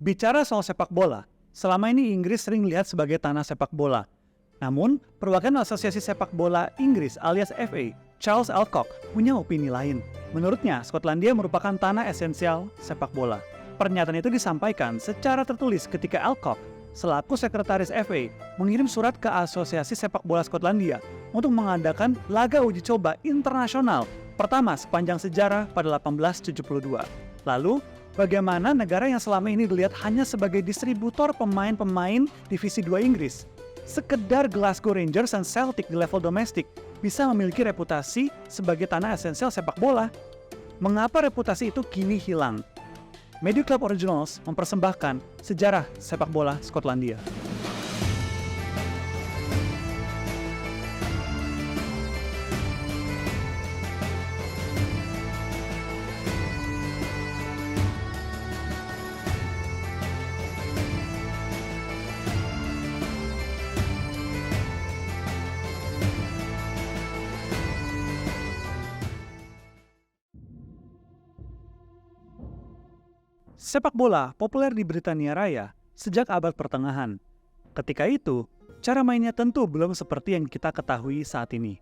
Bicara soal sepak bola, selama ini Inggris sering dilihat sebagai tanah sepak bola. Namun, perwakilan Asosiasi Sepak Bola Inggris alias FA, Charles Alcock, punya opini lain. Menurutnya, Skotlandia merupakan tanah esensial sepak bola. Pernyataan itu disampaikan secara tertulis ketika Alcock, selaku sekretaris FA, mengirim surat ke Asosiasi Sepak Bola Skotlandia untuk mengadakan laga uji coba internasional pertama sepanjang sejarah pada 1872. Lalu, bagaimana negara yang selama ini dilihat hanya sebagai distributor pemain-pemain Divisi 2 Inggris, sekedar Glasgow Rangers dan Celtic di level domestik, bisa memiliki reputasi sebagai tanah esensial sepak bola? Mengapa reputasi itu kini hilang? Media Club Originals mempersembahkan sejarah sepak bola Skotlandia. Sepak bola populer di Britania Raya sejak abad pertengahan. Ketika itu, cara mainnya tentu belum seperti yang kita ketahui saat ini.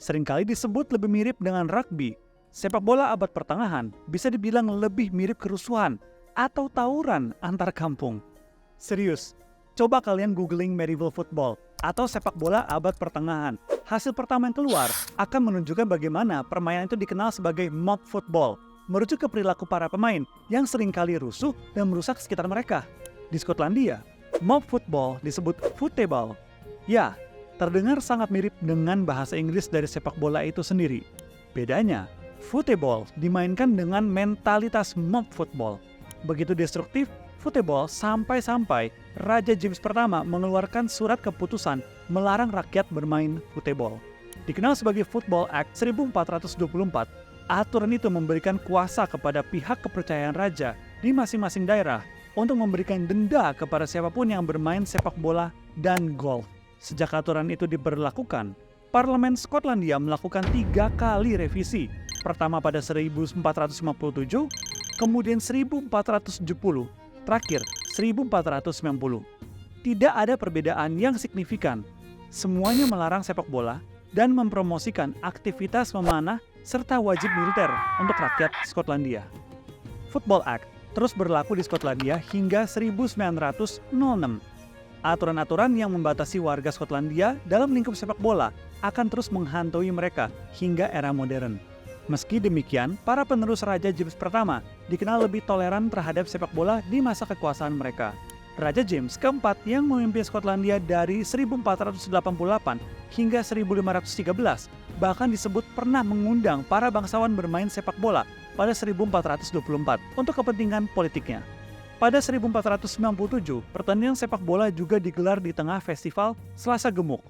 Seringkali disebut lebih mirip dengan rugby. Sepak bola abad pertengahan bisa dibilang lebih mirip kerusuhan atau tawuran antar kampung. Serius, coba kalian googling medieval football atau sepak bola abad pertengahan. Hasil pertama yang keluar akan menunjukkan bagaimana permainan itu dikenal sebagai mob football, merujuk ke perilaku para pemain yang seringkali rusuh dan merusak sekitar mereka. Di Skotlandia, mob football disebut football. Ya, terdengar sangat mirip dengan bahasa Inggris dari sepak bola itu sendiri. Bedanya, football dimainkan dengan mentalitas mob football. Begitu destruktif, football sampai-sampai Raja James pertama mengeluarkan surat keputusan melarang rakyat bermain football. Dikenal sebagai Football Act 1424, aturan itu memberikan kuasa kepada pihak kepercayaan raja di masing-masing daerah untuk memberikan denda kepada siapapun yang bermain sepak bola dan golf. Sejak aturan itu diberlakukan, Parlemen Skotlandia melakukan 3 kali revisi. Pertama pada 1457, kemudian 1470, terakhir 1490. Tidak ada perbedaan yang signifikan. Semuanya melarang sepak bola dan mempromosikan aktivitas memanah serta wajib militer untuk rakyat Skotlandia. Football Act terus berlaku di Skotlandia hingga 1906. Aturan-aturan yang membatasi warga Skotlandia dalam lingkup sepak bola akan terus menghantui mereka hingga era modern. Meski demikian, para penerus Raja James pertama dikenal lebih toleran terhadap sepak bola di masa kekuasaan mereka. Raja James keempat yang memimpin Skotlandia dari 1488 hingga 1513 bahkan disebut pernah mengundang para bangsawan bermain sepak bola pada 1424 untuk kepentingan politiknya. Pada 1497, pertandingan sepak bola juga digelar di tengah festival Selasa Gemuk.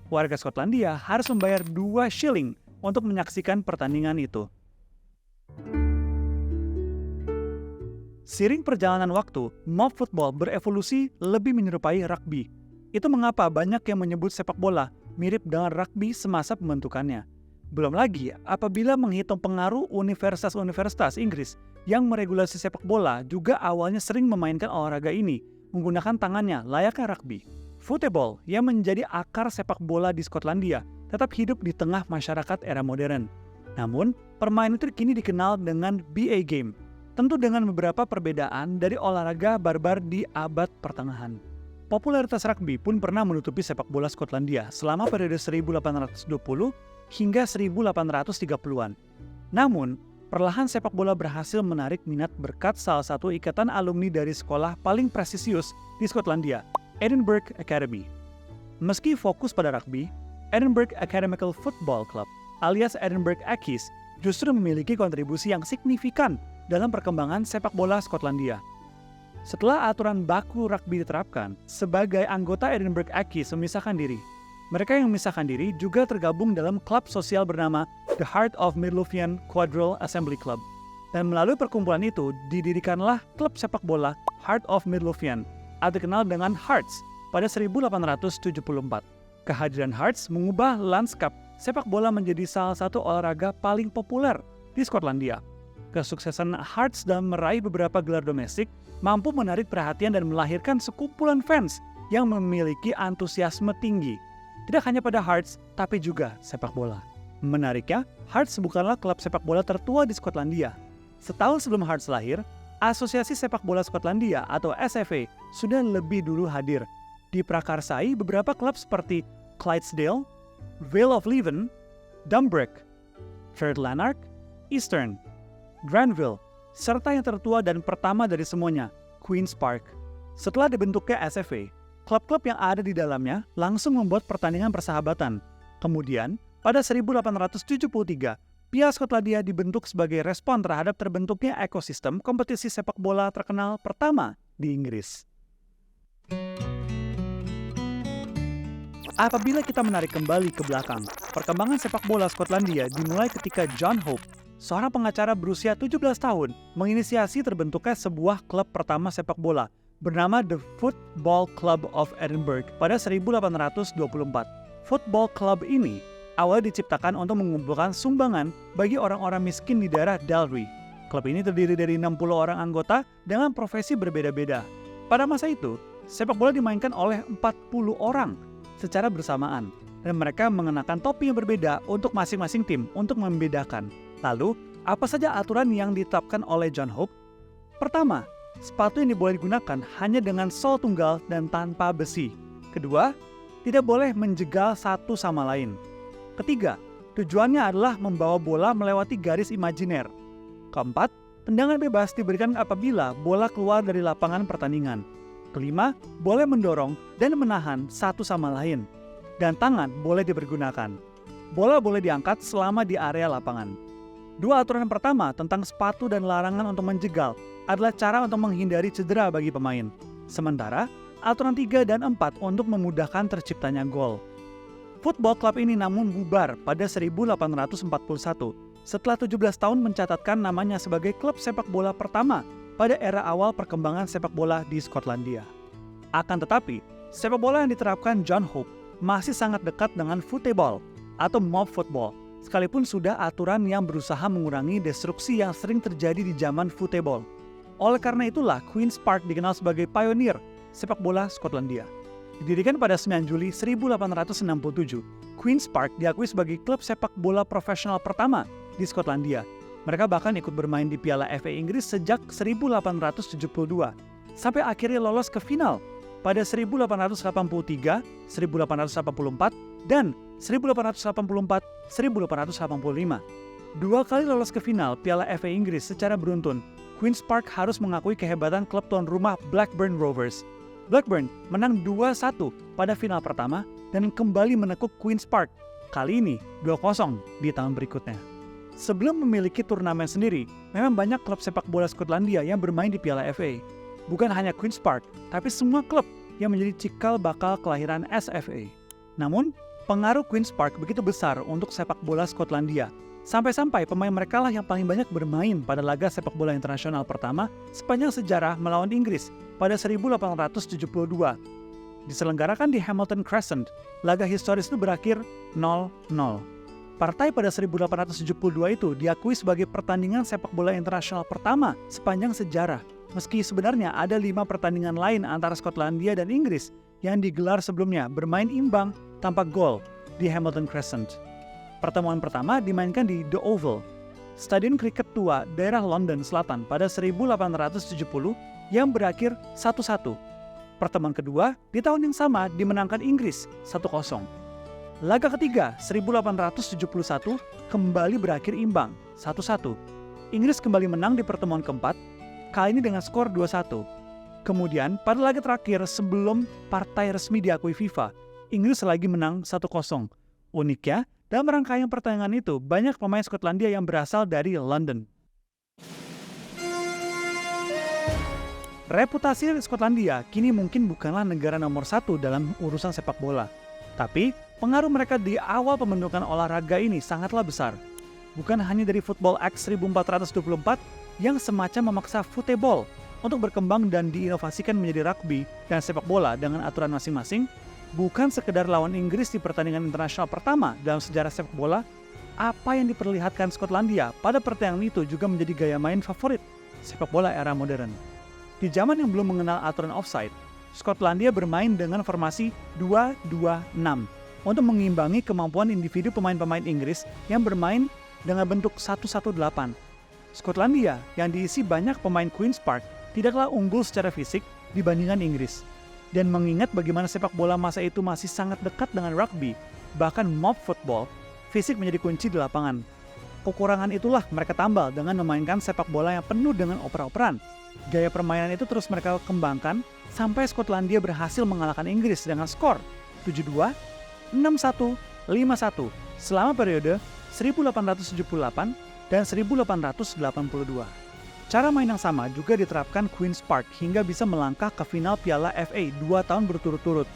Warga Skotlandia harus membayar 2 shilling untuk menyaksikan pertandingan itu. Seiring perjalanan waktu, mob football berevolusi lebih menyerupai rugby. Itu mengapa banyak yang menyebut sepak bola mirip dengan rugby semasa pembentukannya. Belum lagi apabila menghitung pengaruh universitas-universitas Inggris yang meregulasi sepak bola juga awalnya sering memainkan olahraga ini menggunakan tangannya layaknya rugby. Football yang menjadi akar sepak bola di Skotlandia tetap hidup di tengah masyarakat era modern. Namun, permainan itu kini dikenal dengan BA Game, tentu dengan beberapa perbedaan dari olahraga barbar di abad pertengahan. Popularitas rugby pun pernah menutupi sepak bola Skotlandia selama periode 1820 hingga 1830-an. Namun, perlahan sepak bola berhasil menarik minat berkat salah satu ikatan alumni dari sekolah paling prestisius di Skotlandia, Edinburgh Academy. Meski fokus pada rugby, Edinburgh Academical Football Club alias Edinburgh Accies justru memiliki kontribusi yang signifikan dalam perkembangan sepak bola Skotlandia. Setelah aturan baku rugby diterapkan, sebagai anggota Edinburgh Accies memisahkan diri. Mereka yang memisahkan diri juga tergabung dalam klub sosial bernama The Heart of Midlothian Quadrille Assembly Club. Dan melalui perkumpulan itu, didirikanlah klub sepak bola Heart of Midlothian, atau dikenal dengan Hearts, pada 1874. Kehadiran Hearts mengubah lanskap sepak bola menjadi salah satu olahraga paling populer di Skotlandia. Kesuksesan Hearts dalam meraih beberapa gelar domestik mampu menarik perhatian dan melahirkan sekumpulan fans yang memiliki antusiasme tinggi. Tidak hanya pada Hearts, tapi juga sepak bola. Menariknya, Hearts bukanlah klub sepak bola tertua di Skotlandia. Setahun sebelum Hearts lahir, Asosiasi Sepak Bola Skotlandia atau SFA sudah lebih dulu hadir. Diprakarsai beberapa klub seperti Clydesdale, Vale of Leven, Dumbreck, Faird Lanark, Eastern, Granville, serta yang tertua dan pertama dari semuanya, Queen's Park. Setelah dibentuknya SFA, klub-klub yang ada di dalamnya langsung membuat pertandingan persahabatan. Kemudian, pada 1873, Piala Skotlandia dibentuk sebagai respon terhadap terbentuknya ekosistem kompetisi sepak bola terkenal pertama di Inggris. Apabila kita menarik kembali ke belakang, perkembangan sepak bola Skotlandia dimulai ketika John Hope, seorang pengacara berusia 17 tahun, menginisiasi terbentuknya sebuah klub pertama sepak bola bernama The Football Club of Edinburgh pada 1824. Football Club ini awalnya diciptakan untuk mengumpulkan sumbangan bagi orang-orang miskin di daerah Dalry. Klub ini terdiri dari 60 orang anggota dengan profesi berbeda-beda. Pada masa itu, sepak bola dimainkan oleh 40 orang secara bersamaan, dan mereka mengenakan topi yang berbeda untuk masing-masing tim untuk membedakan. Lalu, apa saja aturan yang ditetapkan oleh John Hope? Pertama, sepatu yang boleh digunakan hanya dengan sol tunggal dan tanpa besi. Kedua, tidak boleh menjegal satu sama lain. Ketiga, tujuannya adalah membawa bola melewati garis imajiner. Keempat, tendangan bebas diberikan apabila bola keluar dari lapangan pertandingan. Kelima, boleh mendorong dan menahan satu sama lain. Dan tangan boleh dipergunakan. Bola boleh diangkat selama di area lapangan. Dua aturan pertama tentang sepatu dan larangan untuk menjegal adalah cara untuk menghindari cedera bagi pemain. Sementara, aturan 3 dan 4 untuk memudahkan terciptanya gol. Football Club ini namun bubar pada 1841 setelah 17 tahun mencatatkan namanya sebagai klub sepak bola pertama pada era awal perkembangan sepak bola di Skotlandia. Akan tetapi, sepak bola yang diterapkan John Hope masih sangat dekat dengan football atau mob football, sekalipun sudah aturan yang berusaha mengurangi destruksi yang sering terjadi di zaman football. Oleh karena itulah, Queen's Park dikenal sebagai pionir sepak bola Skotlandia. Didirikan pada 9 Juli 1867, Queen's Park diakui sebagai klub sepak bola profesional pertama di Skotlandia. Mereka bahkan ikut bermain di Piala FA Inggris sejak 1872, sampai akhirnya lolos ke final pada 1883, 1884, dan 1884-1885. Dua kali lolos ke final Piala FA Inggris secara beruntun, Queen's Park harus mengakui kehebatan klub tuan rumah Blackburn Rovers. Blackburn menang 2-1 pada final pertama dan kembali menekuk Queen's Park, kali ini 2-0 di tahun berikutnya. Sebelum memiliki turnamen sendiri, memang banyak klub sepak bola Skotlandia yang bermain di Piala FA. Bukan hanya Queen's Park, tapi semua klub yang menjadi cikal bakal kelahiran SFA. Namun, pengaruh Queen's Park begitu besar untuk sepak bola Skotlandia, sampai-sampai pemain mereka lah yang paling banyak bermain pada laga sepak bola internasional pertama sepanjang sejarah melawan Inggris pada 1872. Diselenggarakan di Hamilton Crescent, laga historis itu berakhir 0-0. Partai pada 1872 itu diakui sebagai pertandingan sepak bola internasional pertama sepanjang sejarah, meski sebenarnya ada 5 pertandingan lain antara Skotlandia dan Inggris yang digelar sebelumnya bermain imbang tanpa gol di Hamilton Crescent. Pertemuan pertama dimainkan di The Oval, stadion kriket tua daerah London Selatan pada 1870 yang berakhir 1-1. Pertemuan kedua di tahun yang sama dimenangkan Inggris 1-0. Laga ketiga 1871 kembali berakhir imbang 1-1. Inggris kembali menang di pertemuan keempat, kali ini dengan skor 2-1. Kemudian pada laga terakhir sebelum partai resmi diakui FIFA, Inggris lagi menang 1-0. Uniknya, dalam rangkaian pertandingan itu banyak pemain Skotlandia yang berasal dari London. Reputasi Skotlandia kini mungkin bukanlah negara nomor 1 dalam urusan sepak bola. Tapi, pengaruh mereka di awal pembentukan olahraga ini sangatlah besar. Bukan hanya dari Football Act 1424 yang semacam memaksa football untuk berkembang dan diinovasikan menjadi rugby dan sepak bola dengan aturan masing-masing, bukan sekedar lawan Inggris di pertandingan internasional pertama dalam sejarah sepak bola, apa yang diperlihatkan Skotlandia pada pertandingan itu juga menjadi gaya main favorit sepak bola era modern. Di zaman yang belum mengenal aturan offside, Skotlandia bermain dengan formasi 2-2-6 untuk mengimbangi kemampuan individu pemain-pemain Inggris yang bermain dengan bentuk 1-1-8. Skotlandia yang diisi banyak pemain Queen's Park tidaklah unggul secara fisik dibandingkan Inggris. Dan mengingat bagaimana sepak bola masa itu masih sangat dekat dengan rugby, bahkan mob football, fisik menjadi kunci di lapangan. Kekurangan itulah mereka tambal dengan memainkan sepak bola yang penuh dengan oper-operan. Gaya permainan itu terus mereka kembangkan sampai Skotlandia berhasil mengalahkan Inggris dengan skor 7-2, 6-1, 5-1 selama periode 1878 dan 1882. Cara main yang sama juga diterapkan Queen's Park hingga bisa melangkah ke final Piala FA 2 tahun berturut-turut.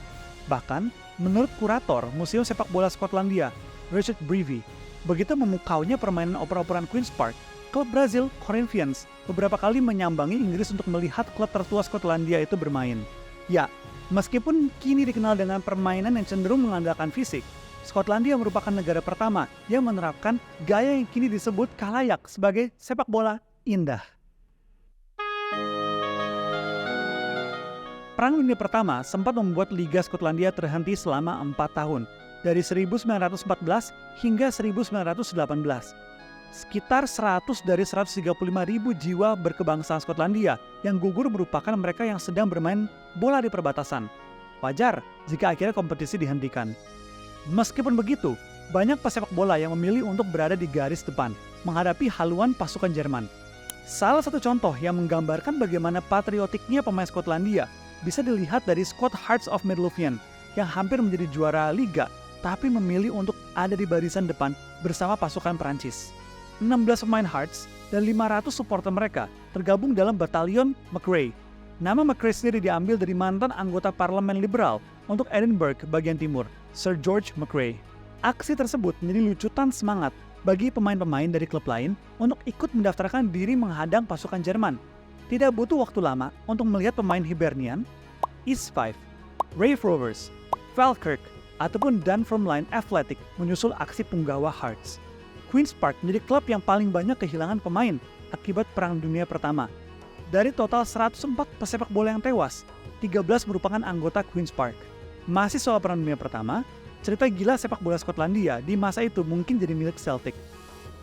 Bahkan, menurut kurator Museum Sepak Bola Skotlandia, Richard Brevey, begitu memukaunya permainan oper-operan Queen's Park, klub Brazil, Corinthians, beberapa kali menyambangi Inggris untuk melihat klub tertua Skotlandia itu bermain. Ya, meskipun kini dikenal dengan permainan yang cenderung mengandalkan fisik, Skotlandia merupakan negara pertama yang menerapkan gaya yang kini disebut kalayak sebagai sepak bola indah. Perang Dunia Pertama sempat membuat Liga Skotlandia terhenti selama 4 tahun, dari 1914 hingga 1918. Sekitar 100 dari 135.000 jiwa berkebangsaan Skotlandia yang gugur merupakan mereka yang sedang bermain bola di perbatasan. Wajar jika akhirnya kompetisi dihentikan. Meskipun begitu, banyak pesepak bola yang memilih untuk berada di garis depan, menghadapi haluan pasukan Jerman. Salah satu contoh yang menggambarkan bagaimana patriotiknya pemain Skotlandia bisa dilihat dari Squad Hearts of Midlothian yang hampir menjadi juara liga, tapi memilih untuk ada di barisan depan bersama pasukan Perancis. 16 pemain Hearts dan 500 supporter mereka tergabung dalam batalion McRae. Nama McRae sendiri diambil dari mantan anggota parlemen liberal untuk Edinburgh bagian timur, Sir George McRae. Aksi tersebut menjadi lucutan semangat bagi pemain-pemain dari klub lain untuk ikut mendaftarkan diri menghadang pasukan Jerman. Tidak butuh waktu lama untuk melihat pemain Hibernian, East Fife, Raith Rovers, Falkirk, ataupun Dunfermline Athletic menyusul aksi punggawa Hearts. Queen's Park menjadi klub yang paling banyak kehilangan pemain akibat Perang Dunia Pertama. Dari total 104 pesepak bola yang tewas, 13 merupakan anggota Queen's Park. Masih soal Perang Dunia Pertama, cerita gila sepak bola Skotlandia di masa itu mungkin jadi milik Celtic.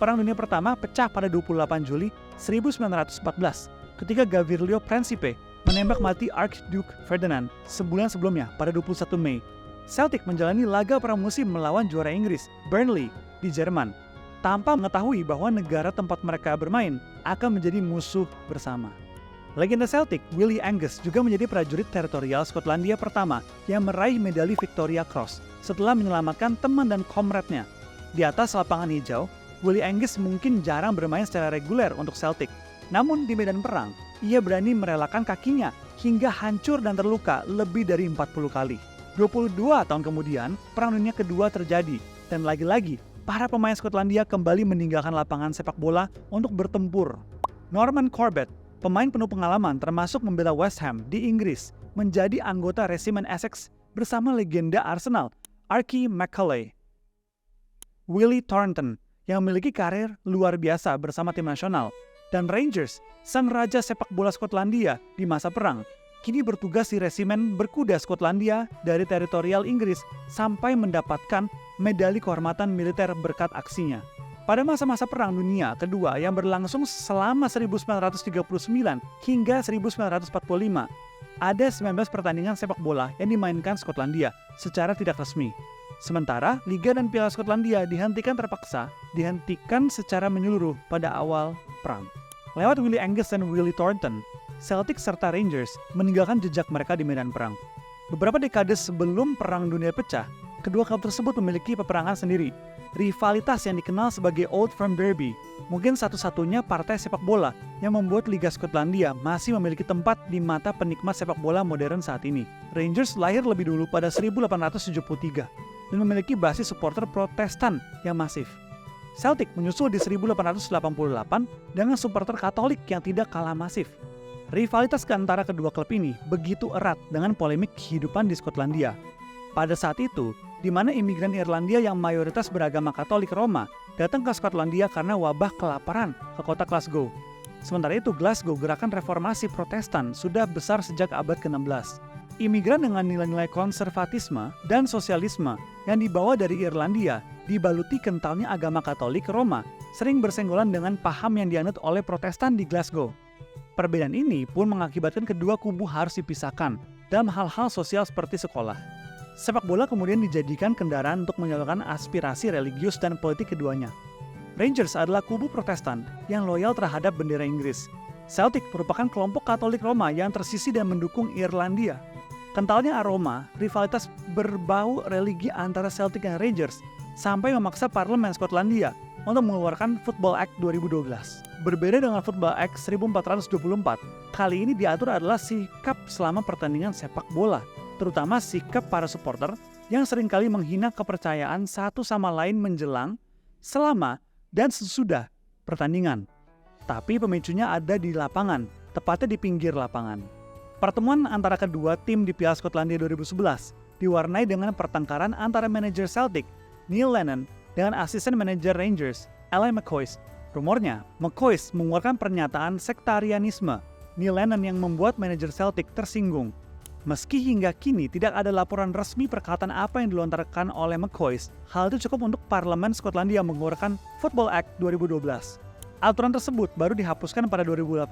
Perang Dunia Pertama pecah pada 28 Juli 1914 ketika Gavirlio Principe menembak mati Archduke Ferdinand sebulan sebelumnya pada 21 Mei. Celtic menjalani laga pramusim melawan juara Inggris, Burnley, di Jerman, tanpa mengetahui bahwa negara tempat mereka bermain akan menjadi musuh bersama. Legenda Celtic, Willie Angus, juga menjadi prajurit teritorial Skotlandia pertama yang meraih medali Victoria Cross setelah menyelamatkan teman dan komradnya. Di atas lapangan hijau, Willie Angus mungkin jarang bermain secara reguler untuk Celtic. Namun di medan perang, ia berani merelakan kakinya hingga hancur dan terluka lebih dari 40 kali. 22 tahun kemudian, Perang Dunia Kedua terjadi, dan lagi-lagi para pemain Skotlandia kembali meninggalkan lapangan sepak bola untuk bertempur. Norman Corbett, pemain penuh pengalaman termasuk membela West Ham di Inggris, menjadi anggota resimen Essex bersama legenda Arsenal, Archie McCulley. Willie Thornton, yang memiliki karir luar biasa bersama tim nasional, dan Rangers, sang raja sepak bola Skotlandia di masa perang, kini bertugas di resimen berkuda Skotlandia dari teritorial Inggris sampai mendapatkan medali kehormatan militer berkat aksinya. Pada masa-masa Perang Dunia Kedua yang berlangsung selama 1939 hingga 1945, ada 19 pertandingan sepak bola yang dimainkan Skotlandia secara tidak resmi. Sementara Liga dan Piala Skotlandia dihentikan secara menyeluruh pada awal perang. Lewat Willie Angus dan Willie Thornton, Celtic serta Rangers meninggalkan jejak mereka di medan perang. Beberapa dekade sebelum Perang Dunia pecah, kedua klub tersebut memiliki peperangan sendiri. Rivalitas yang dikenal sebagai Old Firm Derby mungkin satu-satunya partai sepak bola yang membuat Liga Skotlandia masih memiliki tempat di mata penikmat sepak bola modern saat ini. Rangers lahir lebih dulu pada 1873 dan memiliki basis supporter Protestan yang masif. Celtic menyusul di 1888 dengan supporter Katolik yang tidak kalah masif. Rivalitas antara kedua klub ini begitu erat dengan polemik kehidupan di Skotlandia. Pada saat itu, di mana imigran Irlandia yang mayoritas beragama Katolik Roma datang ke Skotlandia karena wabah kelaparan ke kota Glasgow. Sementara itu, Glasgow, gerakan reformasi Protestan, sudah besar sejak abad ke-16. Imigran dengan nilai-nilai konservatisme dan sosialisme yang dibawa dari Irlandia, dibaluti kentalnya agama Katolik Roma, sering bersenggolan dengan paham yang dianut oleh Protestan di Glasgow. Perbedaan ini pun mengakibatkan kedua kubu harus dipisahkan dalam hal-hal sosial seperti sekolah. Sepak bola kemudian dijadikan kendaraan untuk menyalurkan aspirasi religius dan politik keduanya. Rangers adalah kubu Protestan yang loyal terhadap bendera Inggris. Celtic merupakan kelompok Katolik Roma yang tersisih dan mendukung Irlandia. Kentalnya aroma rivalitas berbau religi antara Celtic dan Rangers sampai memaksa Parlemen Skotlandia untuk mengeluarkan Football Act 2012. Berbeda dengan Football Act 1424, kali ini diatur adalah sikap selama pertandingan sepak bola, terutama sikap para supporter yang seringkali menghina kepercayaan satu sama lain menjelang, selama, dan sesudah pertandingan. Tapi pemicunya ada di lapangan, tepatnya di pinggir lapangan. Pertemuan antara kedua tim di Piala Skotlandia 2011 diwarnai dengan pertengkaran antara manajer Celtic, Neil Lennon, dengan asisten manajer Rangers, Ally McCoist. Rumornya, McCoist mengeluarkan pernyataan sektarianisme Neil Lennon yang membuat manajer Celtic tersinggung. Meski hingga kini tidak ada laporan resmi perkataan apa yang dilontarkan oleh McCoist, hal itu cukup untuk Parlemen Skotlandia mengeluarkan Football Act 2012. Aturan tersebut baru dihapuskan pada 2018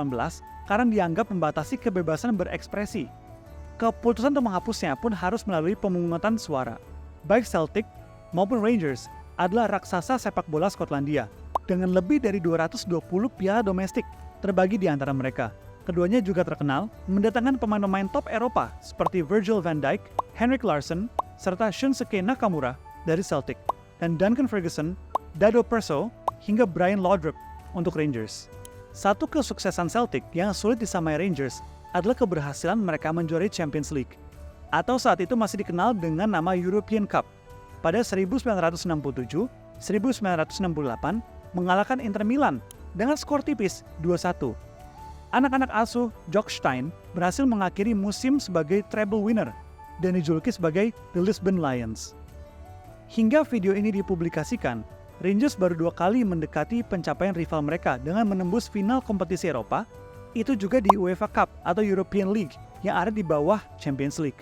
karena dianggap membatasi kebebasan berekspresi. Keputusan untuk menghapusnya pun harus melalui pemungutan suara. Baik Celtic maupun Rangers adalah raksasa sepak bola Skotlandia dengan lebih dari 220 piala domestik terbagi di antara mereka. Keduanya juga terkenal mendatangkan pemain-pemain top Eropa seperti Virgil van Dijk, Henrik Larsson, serta Shunsuke Nakamura dari Celtic, dan Duncan Ferguson, Dado Perso, hingga Brian Laudrup untuk Rangers. Satu kesuksesan Celtic yang sulit disamai Rangers adalah keberhasilan mereka menjuarai Champions League, atau saat itu masih dikenal dengan nama European Cup. Pada 1967-1968 mengalahkan Inter Milan dengan skor tipis 2-1. Anak-anak asuh Jock Stein berhasil mengakhiri musim sebagai treble winner dan dijuluki sebagai The Lisbon Lions. Hingga video ini dipublikasikan, Rangers baru 2 kali mendekati pencapaian rival mereka dengan menembus final kompetisi Eropa, itu juga di UEFA Cup atau European League yang ada di bawah Champions League.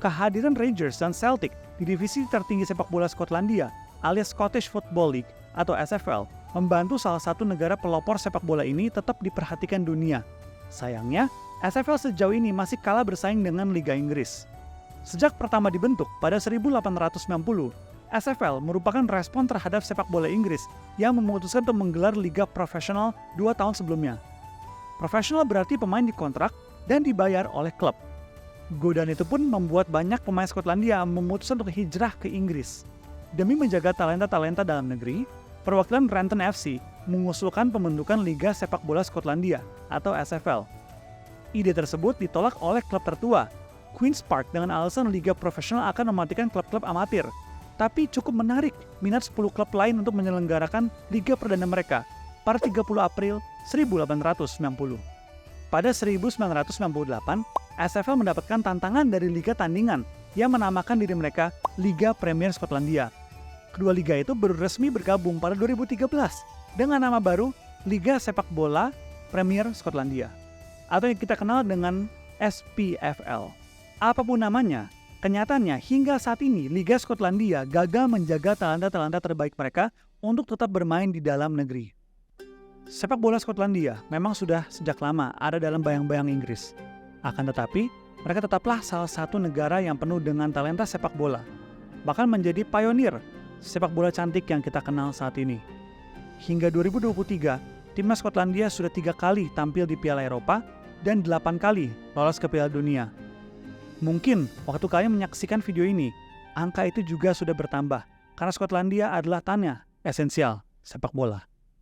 Kehadiran Rangers dan Celtic di divisi tertinggi sepak bola Skotlandia alias Scottish Football League atau SFL membantu salah satu negara pelopor sepak bola ini tetap diperhatikan dunia. Sayangnya, SFL sejauh ini masih kalah bersaing dengan Liga Inggris. Sejak pertama dibentuk pada 1890, SFL merupakan respon terhadap sepak bola Inggris yang memutuskan untuk menggelar liga profesional 2 tahun sebelumnya. Profesional berarti pemain dikontrak dan dibayar oleh klub. Godaan itu pun membuat banyak pemain Skotlandia memutuskan untuk hijrah ke Inggris. Demi menjaga talenta-talenta dalam negeri, perwakilan Renton FC mengusulkan pembentukan Liga Sepak Bola Skotlandia atau SFL. Ide tersebut ditolak oleh klub tertua, Queen's Park, dengan alasan liga profesional akan mematikan klub-klub amatir. Tapi cukup menarik minat 10 klub lain untuk menyelenggarakan liga perdana mereka pada 30 April 1890. Pada 1998, SFL mendapatkan tantangan dari liga tandingan yang menamakan diri mereka Liga Premier Skotlandia. Kedua liga itu baru resmi bergabung pada 2013 dengan nama baru Liga Sepak Bola Premier Skotlandia, atau yang kita kenal dengan SPFL. Apapun namanya, kenyataannya hingga saat ini Liga Skotlandia gagal menjaga talenta-talenta terbaik mereka untuk tetap bermain di dalam negeri. Sepak bola Skotlandia memang sudah sejak lama ada dalam bayang-bayang Inggris. Akan tetapi, mereka tetaplah salah satu negara yang penuh dengan talenta sepak bola. Bahkan menjadi pionir sepak bola cantik yang kita kenal saat ini. Hingga 2023, timnas Skotlandia sudah 3 kali tampil di Piala Eropa dan 8 kali lolos ke Piala Dunia. Mungkin waktu kalian menyaksikan video ini, angka itu juga sudah bertambah karena Skotlandia adalah tanah esensial sepak bola.